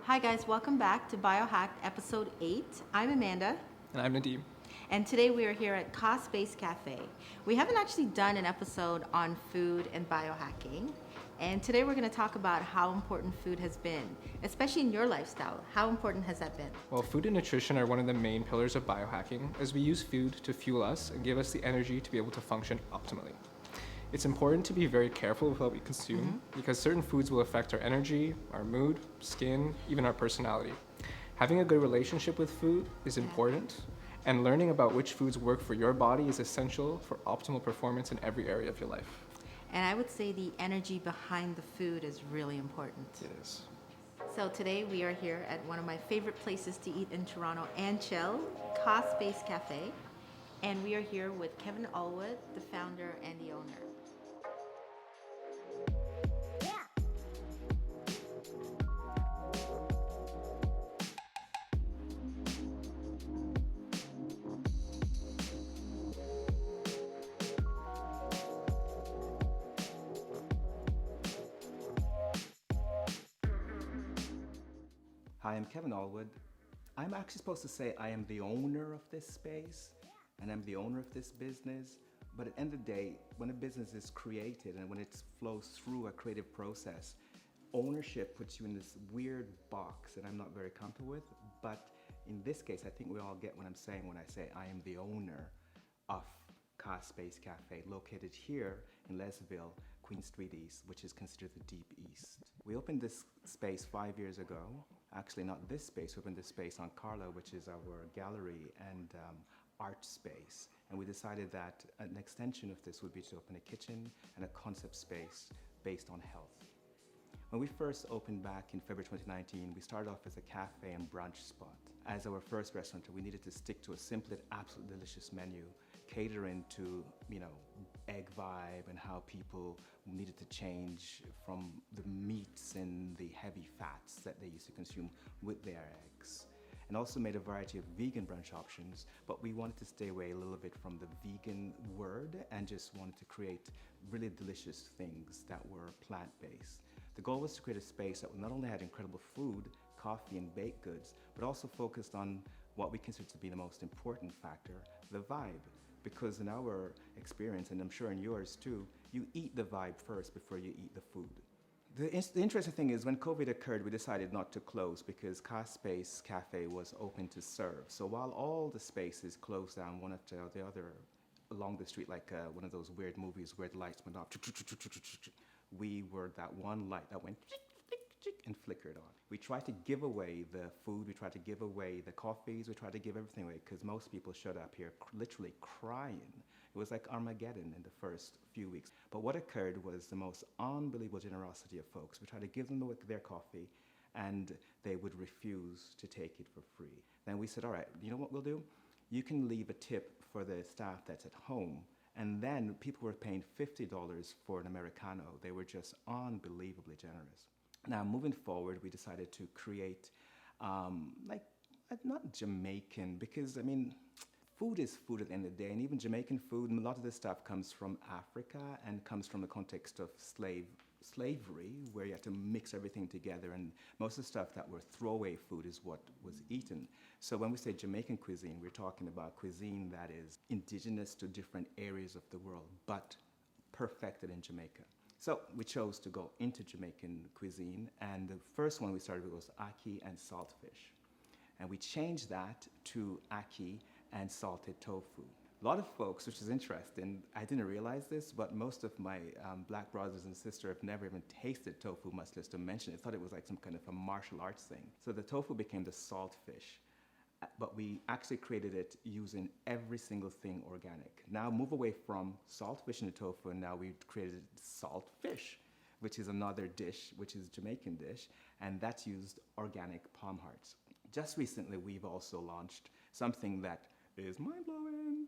Hi guys, welcome back to BioHack episode 8. I'm Amanda, And I'm Nadeem. and today we are here at KASPACE Cafe. We haven't actually done an episode on food and biohacking, and today we're going to talk about how important food has been, especially in your lifestyle. How important has that been? Well, food and nutrition are one of the main pillars of biohacking, as we use food to fuel us and give us the energy to be able to function optimally. It's important to be very careful with what we consume because certain foods will affect our energy, our mood, skin, even our personality. Having a good relationship with food is important, and learning about which foods work for your body is essential for optimal performance in every area of your life. And I would say the energy behind the food is really important. It is. So today we are here at one of my favorite places to eat in Toronto and chill, KASPACE Cafe. And we are here with Kevin Allwood, the founder and the owner. Hi, I'm Kevin Allwood. I'm actually supposed to say I am the owner of this space and I'm the owner of this business. But at the end of the day, when a business is created and when it flows through a creative process, ownership puts you in this weird box that I'm not very comfortable with. But in this case, I think we all get what I'm saying when I say I am the owner of KASPACE Cafe, located here in Lesville, Queen Street East, which is considered the Deep East. We opened this space 5 years ago. Actually, not this space, we opened this space on Carla, which is our gallery and art space. And we decided that an extension of this would be to open a kitchen and a concept space based on health. When we first opened back in February 2019, we started off as a cafe and brunch spot. As our first restaurant, we needed to stick to a simple, absolutely delicious menu, catering to, egg vibe and how people needed to change from the meats and the heavy fats that they used to consume with their eggs. And also made a variety of vegan brunch options, but we wanted to stay away a little bit from the vegan word and just wanted to create really delicious things that were plant-based. The goal was to create a space that not only had incredible food, coffee, and baked goods, but also focused on what we consider to be the most important factor, the vibe. Because in our experience, and I'm sure in yours too, you eat the vibe first before you eat the food. The interesting thing is when COVID occurred, we decided not to close because KASPACE Cafe was open to serve. So while all the spaces closed down one after the other along the street, like one of those weird movies where the lights went off, we were that one light that went and flickered on. We tried to give away the food, we tried to give away the coffees, we tried to give everything away because most people showed up here literally crying. It was like Armageddon in the first few weeks. But what occurred was the most unbelievable generosity of folks. We tried to give them their coffee and they would refuse to take it for free. Then we said, all right, you know what we'll do? You can leave a tip for the staff that's at home. And then people were paying $50 for an Americano. They were just unbelievably generous. Now, moving forward, we decided to create, not Jamaican, because, food is food at the end of the day, and even Jamaican food, a lot of this stuff comes from Africa and comes from the context of slavery, where you had to mix everything together, and most of the stuff that were throwaway food is what was eaten. So when we say Jamaican cuisine, we're talking about cuisine that is indigenous to different areas of the world, but perfected in Jamaica. So we chose to go into Jamaican cuisine, and the first one we started with was ackee and saltfish. And we changed that to ackee and salted tofu. A lot of folks, which is interesting, I didn't realize this, but most of my black brothers and sisters have never even tasted tofu, much less to mention it. Thought it was like some kind of a martial arts thing. So the tofu became the saltfish. But we actually created it using every single thing organic. Now move away from saltfish and the tofu, and now we've created saltfish, which is another dish, which is a Jamaican dish, and that's used organic palm hearts. Just recently, we've also launched something that is mind-blowing.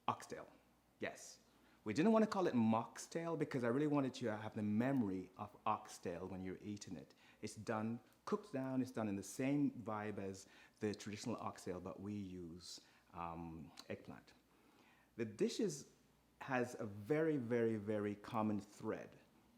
Oxtail, yes. We didn't want to call it moxtail because I really wanted you to have the memory of oxtail when you're eating it. It's done, cooked down, it's done in the same vibe as the traditional oxtail, but we use eggplant. The dish has a very, very, very common thread,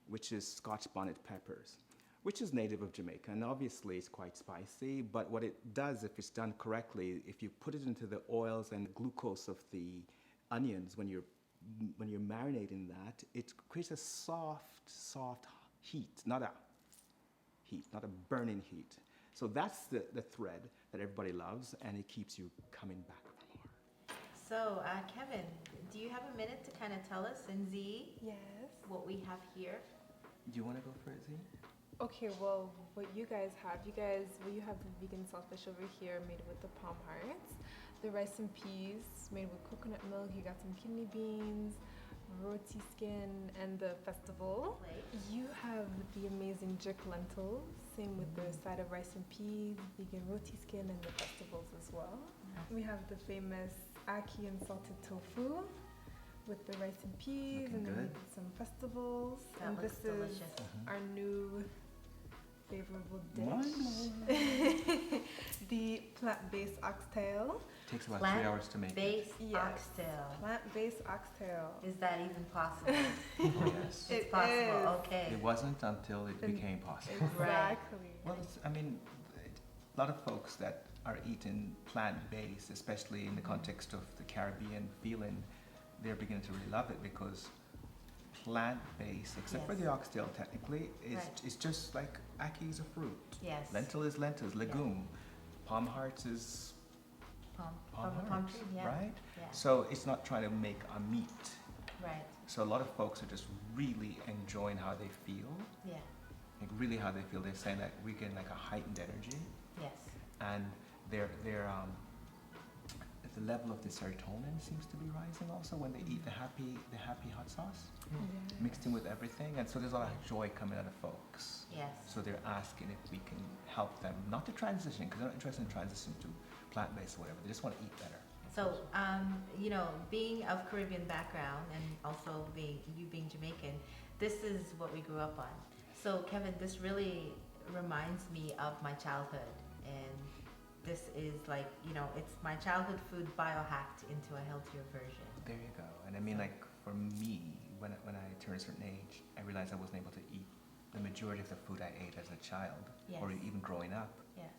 which is Scotch bonnet peppers. which is native of Jamaica, and obviously it's quite spicy, but what it does, if it's done correctly, if you put it into the oils and glucose of the onions when you're marinating that, it creates a soft heat, not a burning heat. So that's the thread that everybody loves, and it keeps you coming back for more. So, Kevin, do you have a minute to kind of tell us in Z Yes. what we have here? Do you want to go for it, Z? Okay, well, what you guys have, you have the vegan saltfish over here made with the palm hearts, the rice and peas made with coconut milk, you got some kidney beans, roti skin, and the festival. You have the amazing jerk lentils, same with the side of rice and peas, vegan roti skin, and the festivals as well. We have the famous ackee and salted tofu with the rice and peas, Looking and then we good. did some festivals. That and looks this delicious. is our new favorable Mine. dish. The plant-based oxtail. Takes about 3 hours to make it. Base Yes. oxtail. Plant-based oxtail. Is that even possible? Oh, yes. It's It possible. is. Okay. It wasn't until it became possible. Exactly. Well, a lot of folks that are eating plant-based, especially in the context of the Caribbean feeling, they're beginning to really love it because plant-based, except for Yes. the oxtail technically, Right. is just like ackee is a fruit. Yes. Lentil is lentils, legume. Palm hearts is Palm palm palm hearts, tree, yeah. right? Yeah. So it's not trying to make a meat. Right. So a lot of folks are just really enjoying how they feel, Yeah. like really how they feel. They're saying that we're getting like a heightened energy, Yes. and the level of the serotonin seems to be rising also when they eat the happy hot sauce mixed in with everything, and so there's a lot of joy coming out of folks. Yes. So they're asking if we can help them not to transition, because they're not interested in transition to plant-based or whatever. They just want to eat better. So, being of Caribbean background and also being Jamaican, this is what we grew up on. So, Kevin, this really reminds me of my childhood, and this is like, it's my childhood food biohacked into a healthier version. There you go. And I mean, like for me, when I turned a certain age, I realized I wasn't able to eat the majority of the food I ate as a child, or Yes. even growing up. Yes.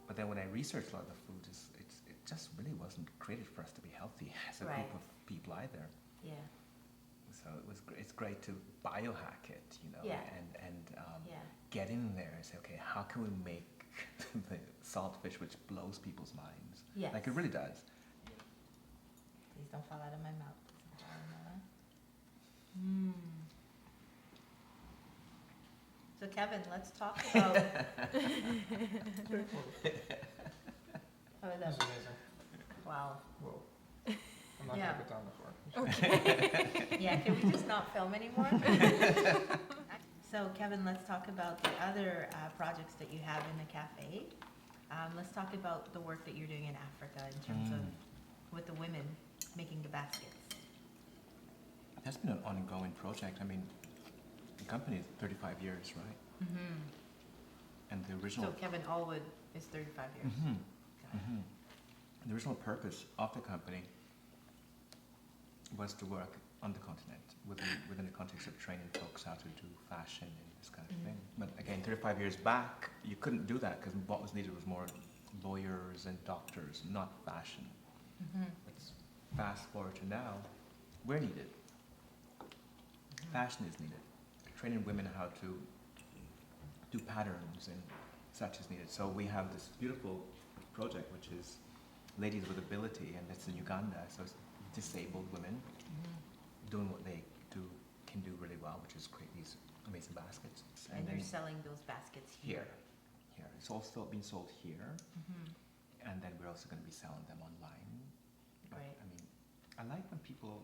But then when I researched a lot of the food, it just really wasn't created for us to be healthy as a Right. group of people either. Yeah. So it's great to biohack it, Yeah. and Yeah. get in there and say, okay, how can we make the saltfish, which blows people's minds? Yes. Like it really does. Please don't fall out of my mouth. Please don't fall out of my mouth. Mm. So, Kevin, let's talk about. How is This is that? amazing. Wow. Whoa. I'm not Yeah. gonna put down the fork. Yeah, can we just not film anymore? So, Kevin, let's talk about the other projects that you have in the cafe. Let's talk about the work that you're doing in Africa in terms of with the women making the baskets. That's been an ongoing project. I mean, the company is 35 years, right? Mm-hmm. And the So, original Kevin Allwood is 35 years. Mhm. Got it. Mhm. The original purpose of the company was to work on the continent within the context of training folks how to do fashion and this kind of Mhm. thing. But again, 35 years back, you couldn't do that because what was needed was more lawyers and doctors, not fashion. Mm-hmm. Let's fast forward to now, we're needed. Fashion is needed. Training women how to do patterns and such is needed. So we have this beautiful project which is Ladies with Ability, and it's in Uganda. So it's disabled women doing what they can do really well, which is create these amazing baskets. And then you're selling those baskets here. here. It's also being sold here, Mm-hmm. and then we're also going to be selling them online. But, Great. I mean, I like for people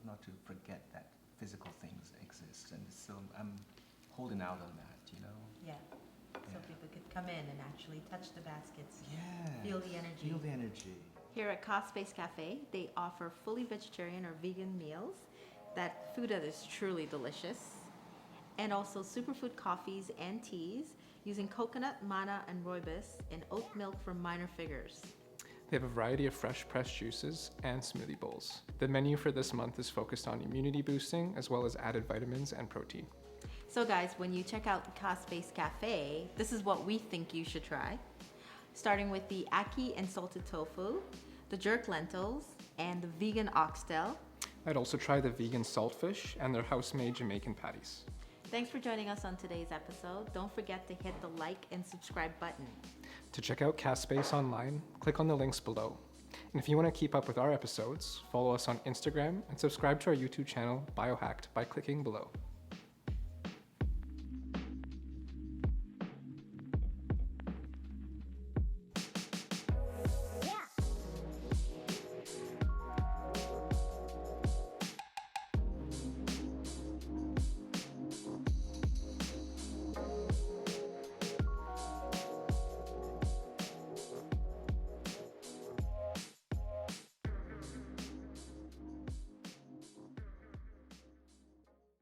not to forget that physical things exist, and so I'm holding out on that, Yeah. So Yeah. people could come in and actually touch the baskets. Yeah. Feel the energy. Feel the energy. Here at KASPACE Cafe, they offer fully vegetarian or vegan meals, that food that is truly delicious, and also superfood coffees and teas using coconut, manna, and rooibos, and oat milk from minor figures. They have a variety of fresh pressed juices and smoothie bowls. The menu for this month is focused on immunity boosting as well as added vitamins and protein. So guys, when you check out KASPACE Cafe, this is what we think you should try. Starting with the ackee and salted tofu, the jerk lentils, and the vegan oxtail. I'd also try the vegan saltfish and their house-made Jamaican patties. Thanks for joining us on today's episode. Don't forget to hit the like and subscribe button. To check out KASPACE online, click on the links below. And if you want to keep up with our episodes, follow us on Instagram and subscribe to our YouTube channel, BioHKT, by clicking below.